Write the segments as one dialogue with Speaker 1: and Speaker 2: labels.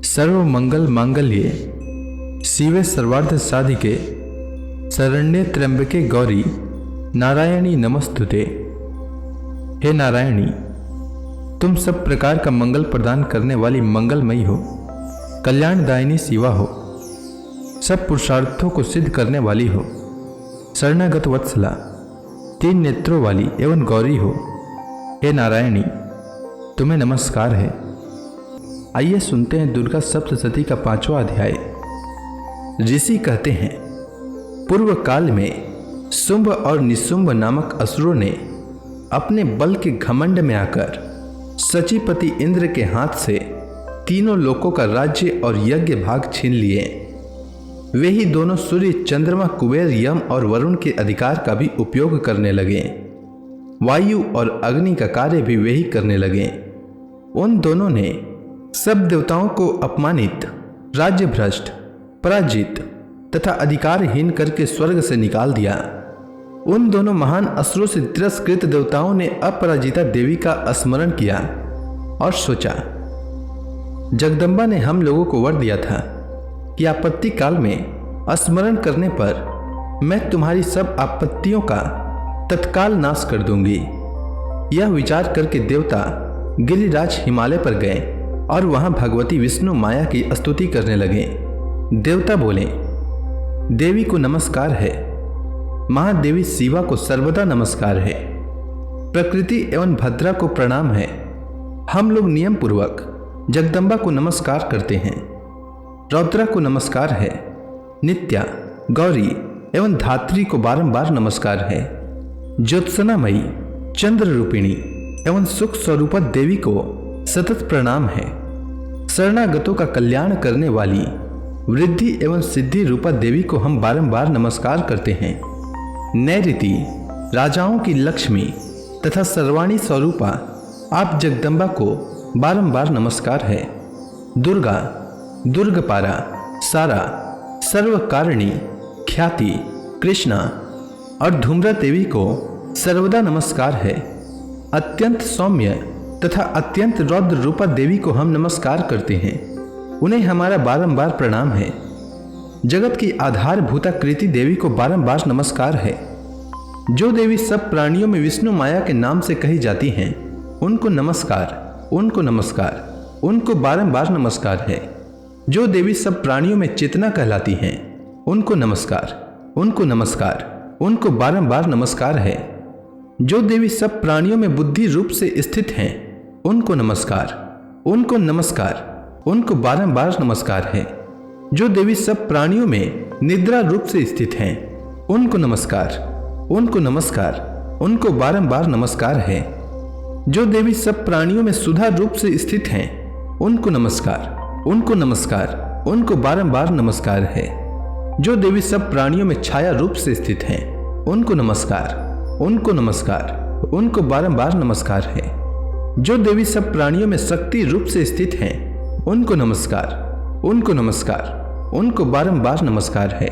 Speaker 1: सर्व मंगल मांगल्ये शिवे सर्वार्थ साधिके शरण्ये त्र्यंबके गौरी नारायणी नमस्तुते। हे नारायणी, तुम सब प्रकार का मंगल प्रदान करने वाली मंगलमयी हो, कल्याणदायिनी शिवा हो, सब पुरुषार्थों को सिद्ध करने वाली हो, शरणागत वत्सला, तीन नेत्रों वाली एवं गौरी हो। हे नारायणी, तुम्हें नमस्कार है। आइए सुनते हैं दुर्गा सप्तशती का 5वां अध्याय। ऋषि कहते हैं, पूर्व काल में शुंभ और निशुंभ नामक असुरों ने अपने बल के घमंड में आकर सचीपति इंद्र के हाथ से तीनों लोकों का राज्य और यज्ञ भाग छीन लिए। वे ही दोनों सूर्य, चंद्रमा, कुबेर, यम और वरुण के अधिकार का भी उपयोग करने लगे। वायु और अग्नि का कार्य भी वे ही करने लगे। उन दोनों ने सब देवताओं को अपमानित, राज्य भ्रष्ट, पराजित तथा अधिकारहीन करके स्वर्ग से निकाल दिया। उन दोनों महान असुरों से तिरस्कृत देवताओं ने अपराजिता देवी का स्मरण किया और सोचा, जगदम्बा ने हम लोगों को वर दिया था कि आपत्ति काल में स्मरण करने पर मैं तुम्हारी सब आपत्तियों का तत्काल नाश कर दूंगी। यह विचार करके देवता गिरिराज हिमालय पर गए और वहां भगवती विष्णु माया की स्तुति करने लगे। देवता बोले, देवी को नमस्कार है, महादेवी शिवा को सर्वदा नमस्कार है, प्रकृति एवं भद्रा को प्रणाम है। हम लोग नियम पूर्वक जगदम्बा को नमस्कार करते हैं। रौद्रा को नमस्कार है, नित्या, गौरी एवं धात्री को बारंबार नमस्कार है, ज्योत्सनामयी, चंद्र रूपिणी एवं सुख स्वरूपा देवी को सतत प्रणाम है। शरणागतों का कल्याण करने वाली वृद्धि एवं सिद्धि रूपा देवी को हम बारंबार नमस्कार करते हैं। नैऋति, राजाओं की लक्ष्मी तथा सर्वाणी स्वरूपा आप जगदम्बा को बारंबार नमस्कार है। दुर्गा, दुर्गपारा, सारा, सर्वकारिणी, ख्याति, कृष्णा और धूम्रा देवी को सर्वदा नमस्कार है। अत्यंत सौम्य तथा अत्यंत रौद्र रूपा देवी को हम नमस्कार करते हैं। उन्हें हमारा बारंबार प्रणाम है। जगत की आधारभूता कृति देवी को बारंबार नमस्कार है। जो देवी सब प्राणियों में विष्णु माया के नाम से कही जाती हैं, उनको नमस्कार, उनको नमस्कार, उनको बारंबार नमस्कार है। जो देवी सब प्राणियों में चेतना कहलाती हैं, उनको नमस्कार, उनको नमस्कार, उनको बारंबार नमस्कार है। जो देवी सब प्राणियों में बुद्धि रूप से स्थित हैं, उनको नमस्कार, उनको नमस्कार, उनको बारंबार नमस्कार है। जो देवी सब प्राणियों में निद्रा रूप से स्थित हैं, उनको नमस्कार, उनको नमस्कार, उनको बारंबार नमस्कार है। जो देवी सब प्राणियों में सुधा रूप से स्थित हैं, उनको नमस्कार, उनको नमस्कार, उनको बारंबार नमस्कार है। जो देवी सब प्राणियों में छाया रूप से स्थित हैं, उनको नमस्कार, उनको नमस्कार, उनको बारंबार नमस्कार है। जो देवी सब प्राणियों में शक्ति रूप से स्थित हैं, उनको नमस्कार, उनको नमस्कार, उनको बारंबार नमस्कार है।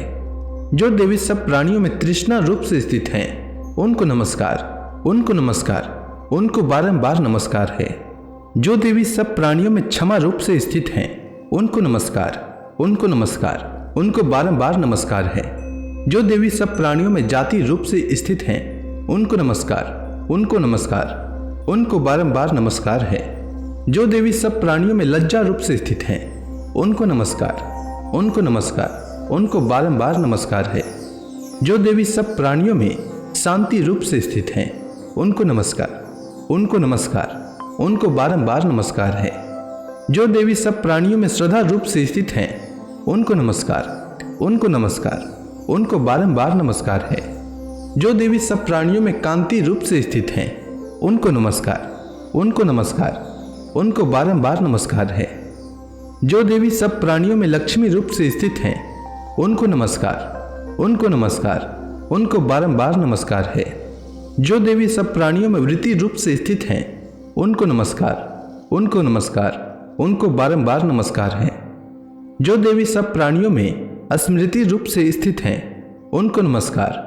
Speaker 1: जो देवी सब प्राणियों में तृष्णा रूप से स्थित हैं, उनको नमस्कार, उनको नमस्कार, उनको बारंबार नमस्कार है। जो देवी सब प्राणियों में क्षमा रूप से स्थित हैं, उनको नमस्कार, उनको नमस्कार, उनको बारंबार नमस्कार है। जो देवी सब प्राणियों में जाति रूप से स्थित हैं, उनको नमस्कार, उनको नमस्कार, उनको बारंबार नमस्कार है। जो देवी सब प्राणियों में लज्जा रूप से स्थित हैं, उनको नमस्कार, उनको नमस्कार, उनको बारंबार नमस्कार है। जो देवी सब प्राणियों में शांति रूप से स्थित हैं, उनको नमस्कार, उनको नमस्कार, उनको बारंबार नमस्कार है। जो देवी सब प्राणियों में श्रद्धा रूप से स्थित हैं, उनको नमस्कार, उनको नमस्कार, उनको बारंबार नमस्कार है। जो देवी सब प्राणियों में कांति रूप से स्थित हैं, उनको नमस्कार, उनको नमस्कार, उनको बारंबार नमस्कार है। जो देवी सब प्राणियों में लक्ष्मी रूप से स्थित हैं, उनको नमस्कार, उनको नमस्कार, उनको बारंबार नमस्कार है। जो देवी सब प्राणियों में वृत्ति रूप से स्थित हैं, उनको नमस्कार, उनको नमस्कार, उनको बारंबार नमस्कार है। जो देवी सब प्राणियों में स्मृति रूप से स्थित हैं, उनको नमस्कार,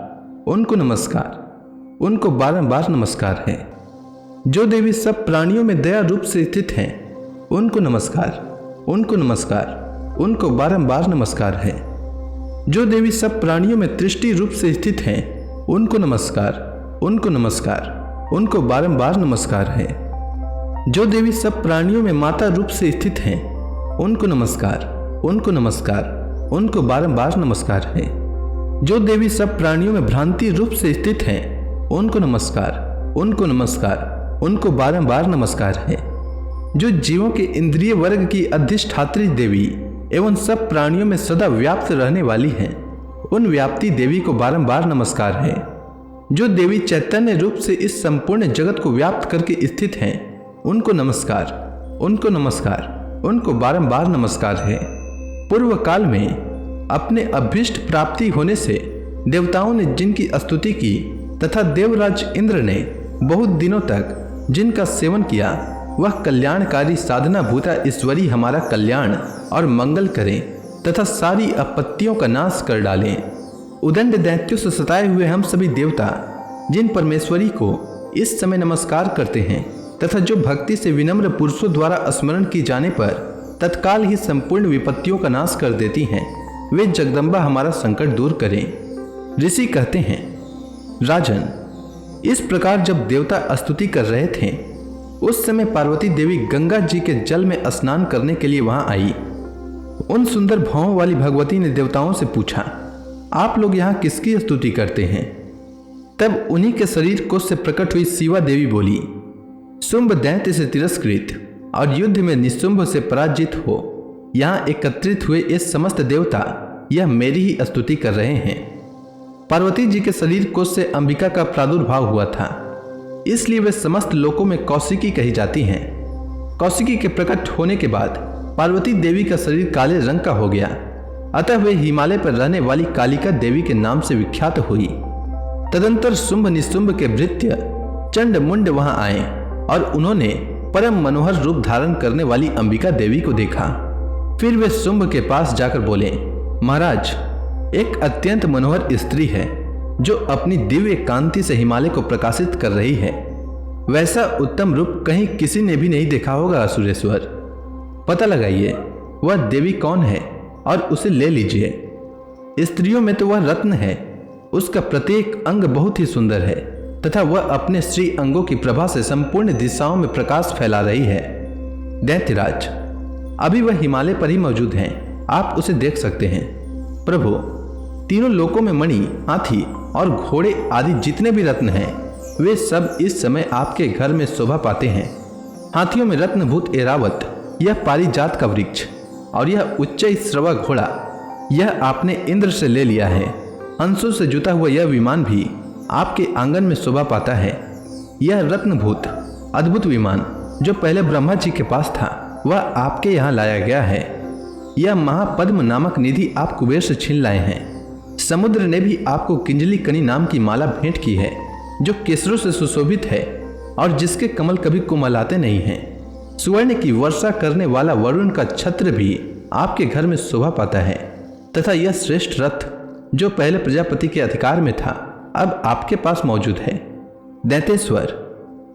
Speaker 1: उनको नमस्कार, उनको बारंबार नमस्कार है। जो देवी सब प्राणियों में दया रूप से स्थित हैं, उनको नमस्कार, उनको नमस्कार, उनको बारंबार नमस्कार है। जो देवी सब प्राणियों में दृष्टि रूप से स्थित हैं, उनको नमस्कार, उनको नमस्कार, उनको बारंबार नमस्कार है। जो देवी सब प्राणियों में माता रूप से स्थित हैं, उनको नमस्कार, उनको नमस्कार, उनको बारंबार नमस्कार है। जो देवी सब प्राणियों में भ्रांति रूप से स्थित हैं, उनको नमस्कार, उनको नमस्कार, उनको बारंबार नमस्कार है। जो जीवों के इंद्रिय वर्ग की अधिष्ठात्री देवी एवं सब प्राणियों में सदा व्याप्त रहने वाली हैं, उन व्याप्ति देवी को बारंबार नमस्कार है। जो देवी चैतन्य रूप से इस संपूर्ण जगत को व्याप्त करके स्थित हैं, उनको नमस्कार, उनको नमस्कार, उनको बारंबार नमस्कार है। पूर्व काल में अपने अभीष्ट प्राप्ति होने से देवताओं ने जिनकी स्तुति की तथा देवराज इंद्र ने बहुत दिनों तक जिनका सेवन किया, वह कल्याणकारी साधना भूता ईश्वरी हमारा कल्याण और मंगल करें तथा सारी आपत्तियों का नाश कर डालें। उदंड दैत्यों से सताए हुए हम सभी देवता जिन परमेश्वरी को इस समय नमस्कार करते हैं तथा जो भक्ति से विनम्र पुरुषों द्वारा स्मरण की जाने पर तत्काल ही संपूर्ण विपत्तियों का नाश कर देती हैं, वे जगदम्बा हमारा संकट दूर करें। ऋषि कहते हैं, राजन, इस प्रकार जब देवता स्तुति कर रहे थे, उस समय पार्वती देवी गंगा जी के जल में स्नान करने के लिए वहां आई। उन सुंदर भावों वाली भगवती ने देवताओं से पूछा, आप लोग यहाँ किसकी स्तुति करते हैं? तब उन्हीं के शरीर कोश से प्रकट हुई शिवा देवी बोली, शुंभ दैत्य से तिरस्कृत और युद्ध में निशुंभ से पराजित हो यहाँ एकत्रित हुए ये समस्त देवता यह मेरी ही स्तुति कर रहे हैं। पार्वती जी के शरीर कोश से अंबिका का प्रादुर्भाव हुआ था, इसलिए वे समस्त लोकों में कौशिकी कही जाती हैं। कौशिकी के प्रकट होने के बाद पार्वती देवी का शरीर काले रंग का हो गया, अतः वे हिमालय पर रहने वाली कालिका देवी के नाम से विख्यात हुई। तदंतर शुंभ निशुंभ के भृत्य चंड मुंड वहां आए और उन्होंने परम मनोहर रूप धारण करने वाली अंबिका देवी को देखा। फिर वे शुंभ के पास जाकर बोले, महाराज, एक अत्यंत मनोहर स्त्री है जो अपनी दिव्य कांति से हिमालय को प्रकाशित कर रही है। वैसा उत्तम रूप कहीं किसी ने भी नहीं देखा होगा असुरेश्वर। पता लगाइए वह देवी कौन है और उसे ले लीजिए। स्त्रियों में तो वह रत्न है, उसका प्रत्येक अंग बहुत ही सुंदर है तथा वह अपने श्री अंगों की प्रभा से संपूर्ण दिशाओं में प्रकाश फैला रही है। दैत्यराज, अभी वह हिमालय पर ही मौजूद हैं, आप उसे देख सकते हैं। प्रभु, तीनों लोकों में मणि, हाथी और घोड़े आदि जितने भी रत्न हैं, वे सब इस समय आपके घर में शोभा पाते हैं। हाथियों में रत्नभूत ऐरावत, यह पारिजात का वृक्ष और यह उच्च श्रवा घोड़ा, यह आपने इंद्र से ले लिया है। हंसों से जुता हुआ यह विमान भी आपके आंगन में शोभा पाता है। यह रत्नभूत अद्भुत विमान जो पहले ब्रह्मा जी के पास था, वह आपके यहाँ लाया गया है। यह महापद्म नामक निधि आप कुबेर से छीन लाए हैं। समुद्र ने भी आपको किंजली कनी नाम की माला भेंट की है, जो केसरों से सुशोभित है और जिसके कमल कभी कुमलाते नहीं हैं। स्वर्ण की वर्षा करने वाला वरुण का छत्र भी आपके घर में शोभा पाता है तथा यह श्रेष्ठ रथ जो पहले प्रजापति के अधिकार में था, अब आपके पास मौजूद है। दैतेश्वर,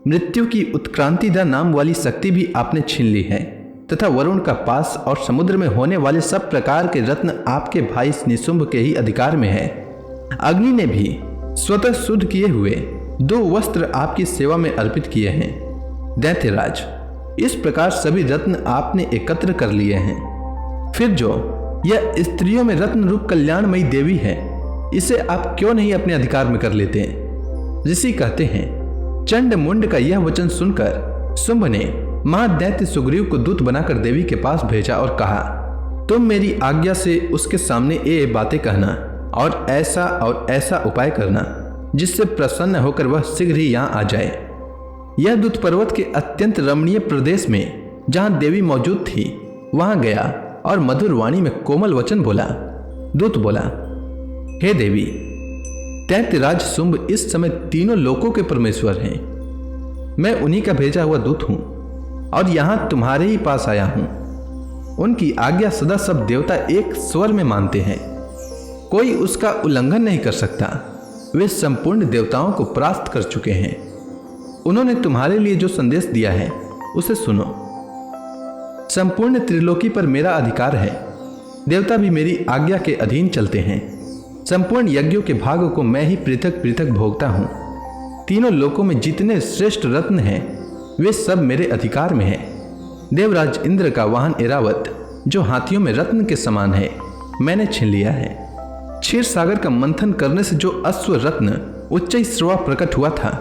Speaker 1: मृत्यु की उत्क्रांतिदा नाम वाली शक्ति भी आपने छीन ली है तथा वरुण का पास और समुद्र में होने वाले सब प्रकार के रत्न आपके भाई निशुंभ के ही अधिकार में है। अग्नि ने भी स्वतः शुद्ध किए हुए 2 वस्त्र आपकी सेवा में अर्पित किए हैं। दैत्यराज, इस प्रकार सभी रत्न आपने एकत्र कर लिए हैं। फिर जो यह स्त्रियों में रत्न रूप कल्याणमयी देवी है, इसे आप क्यों नहीं अपने अधिकार में कर लेते हैं? ऋषि कहते हैं, चंड मुंड का यह वचन सुनकर शुंभ ने महादैत्य सुग्रीव को दूत बनाकर देवी के पास भेजा और कहा, तुम मेरी आज्ञा से उसके सामने ये बातें कहना और ऐसा उपाय करना जिससे प्रसन्न होकर वह शीघ्र ही यहाँ आ जाए। यह दूत पर्वत के अत्यंत रमणीय प्रदेश में जहाँ देवी मौजूद थी वहां गया और मधुर वाणी में कोमल वचन बोला। दूत बोला, हे देवी, दैत्यराज शुंभ इस समय तीनों लोकों के परमेश्वर हैं। मैं उन्हीं का भेजा हुआ दूत हूं और यहां तुम्हारे ही पास आया हूं। उनकी आज्ञा सदा सब देवता एक स्वर में मानते हैं, कोई उसका उल्लंघन नहीं कर सकता। वे संपूर्ण देवताओं को परास्त कर चुके हैं। उन्होंने तुम्हारे लिए जो संदेश दिया है उसे सुनो। संपूर्ण त्रिलोकी पर मेरा अधिकार है। देवता भी मेरी आज्ञा के अधीन चलते हैं। संपूर्ण यज्ञों के भाग को मैं ही पृथक पृथक भोगता हूँ। तीनों लोकों में जितने श्रेष्ठ रत्न हैं वे सब मेरे अधिकार में हैं। देवराज इंद्र का वाहन ऐरावत, जो हाथियों में रत्न के समान है, मैंने छीन लिया है। क्षीर सागर का मंथन करने से जो अश्व रत्न उच्च श्रवा प्रकट हुआ था,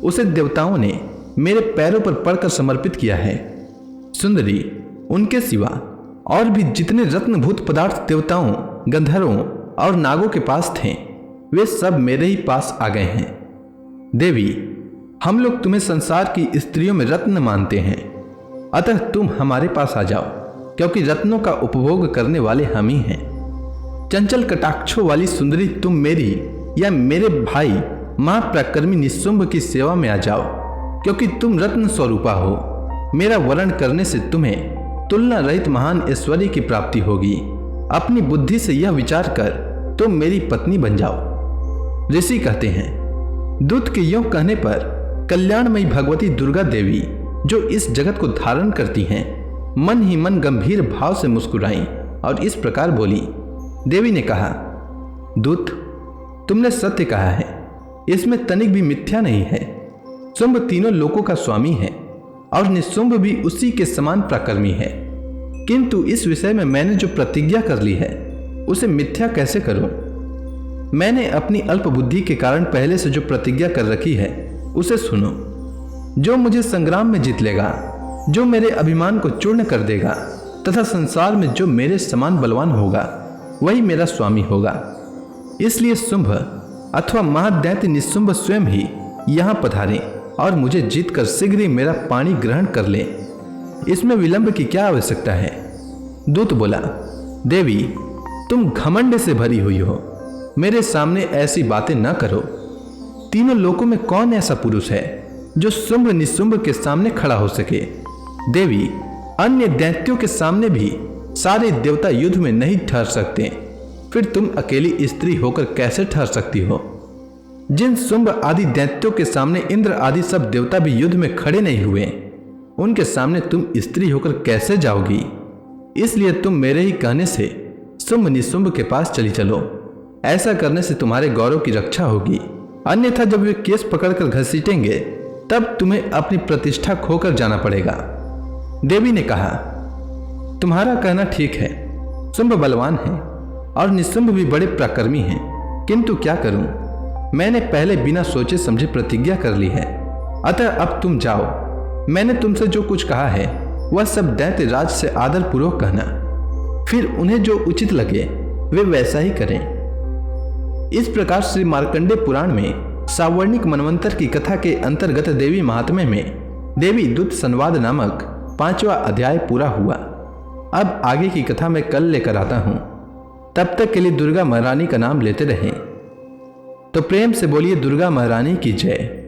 Speaker 1: उसे देवताओं ने मेरे पैरों पर पड़कर समर्पित किया है। सुंदरी, उनके सिवा और भी जितने रत्नभूत पदार्थ देवताओं, गंधर्वों और नागों के पास थे, वे सब मेरे ही पास आ गए हैं। देवी, हम लोग तुम्हें संसार की स्त्रियों में रत्न मानते हैं, अतः तुम हमारे पास आ जाओ, क्योंकि रत्नों का उपभोग करने वाले हम ही हैं। चंचल कटाक्षों वाली सुंदरी, तुम मेरी या मेरे भाई महापराक्रमी निशुंभ की सेवा में आ जाओ, क्योंकि तुम रत्न स्वरूपा हो। मेरा वरण करने से तुम्हें तुलना रहित महान ऐश्वर्य की प्राप्ति होगी। अपनी बुद्धि से यह विचार कर तुम मेरी पत्नी बन जाओ। ऋषि कहते हैं, दूत के यों कहने पर कल्याणमयी भगवती दुर्गा देवी, जो इस जगत को धारण करती हैं, मन ही मन गंभीर भाव से मुस्कुराई और इस प्रकार बोली। देवी ने कहा, दूत, तुमने सत्य कहा है, इसमें तनिक भी मिथ्या नहीं है। शुंभ तीनों लोकों का स्वामी है और निशुंभ भी उसी के समान पराक्रमी है, किंतु इस विषय में मैंने जो प्रतिज्ञा कर ली है उसे मिथ्या कैसे करूं? मैंने अपनी अल्प बुद्धि के कारण पहले से जो प्रतिज्ञा कर रखी है उसे सुनो। जो मुझे संग्राम में जीत लेगा, जो मेरे अभिमान को चूर्ण कर देगा तथा संसार में जो मेरे समान बलवान होगा, वही मेरा स्वामी होगा। इसलिए शुंभ अथवा महादैत्य निशुंभ स्वयं ही यहाँ पधारें और मुझे जीतकर शीघ्र ही मेरा पाणी ग्रहण कर ले। इसमें विलंब की क्या आवश्यकता है? दूत बोला, देवी, तुम घमंड से भरी हुई हो, मेरे सामने ऐसी बातें न करो। तीनों लोकों में कौन ऐसा पुरुष है जो शुंभ निशुंभ के सामने खड़ा हो सके? देवी, अन्य दैत्यों के सामने भी सारे देवता युद्ध में नहीं ठहर सकते, फिर तुम अकेली स्त्री होकर कैसे ठहर सकती हो? जिन शुंभ आदि दैत्यों के सामने इंद्र आदि सब देवता भी युद्ध में खड़े नहीं हुए, उनके सामने तुम स्त्री होकर कैसे जाओगी? इसलिए तुम मेरे ही कहने से शुंभ निशुंभ के पास चली चलो। ऐसा करने से तुम्हारे गौरव की रक्षा होगी, अन्यथा जब वे केस पकड़कर घसीटेंगे तब तुम्हें अपनी प्रतिष्ठा खोकर जाना पड़ेगा। देवी ने कहा, तुम्हारा कहना ठीक है, शुंभ बलवान है और निशुंभ भी बड़े पराक्रमी हैं, किंतु क्या करूं? मैंने पहले बिना सोचे समझे प्रतिज्ञा कर ली है, अतः अब तुम जाओ। मैंने तुमसे जो कुछ कहा है वह सब दैत्य राज से आदर पूर्वक कहना, फिर उन्हें जो उचित लगे वे वैसा ही करें। इस प्रकार श्री मार्कंडेय पुराण में सावर्णिक मनवंतर की कथा के अंतर्गत देवी महात्म्य में देवी दूत संवाद नामक 5वां अध्याय पूरा हुआ। अब आगे की कथा मैं कल लेकर आता हूं। तब तक के लिए दुर्गा महारानी का नाम लेते रहें। तो प्रेम से बोलिए दुर्गा महारानी की जय।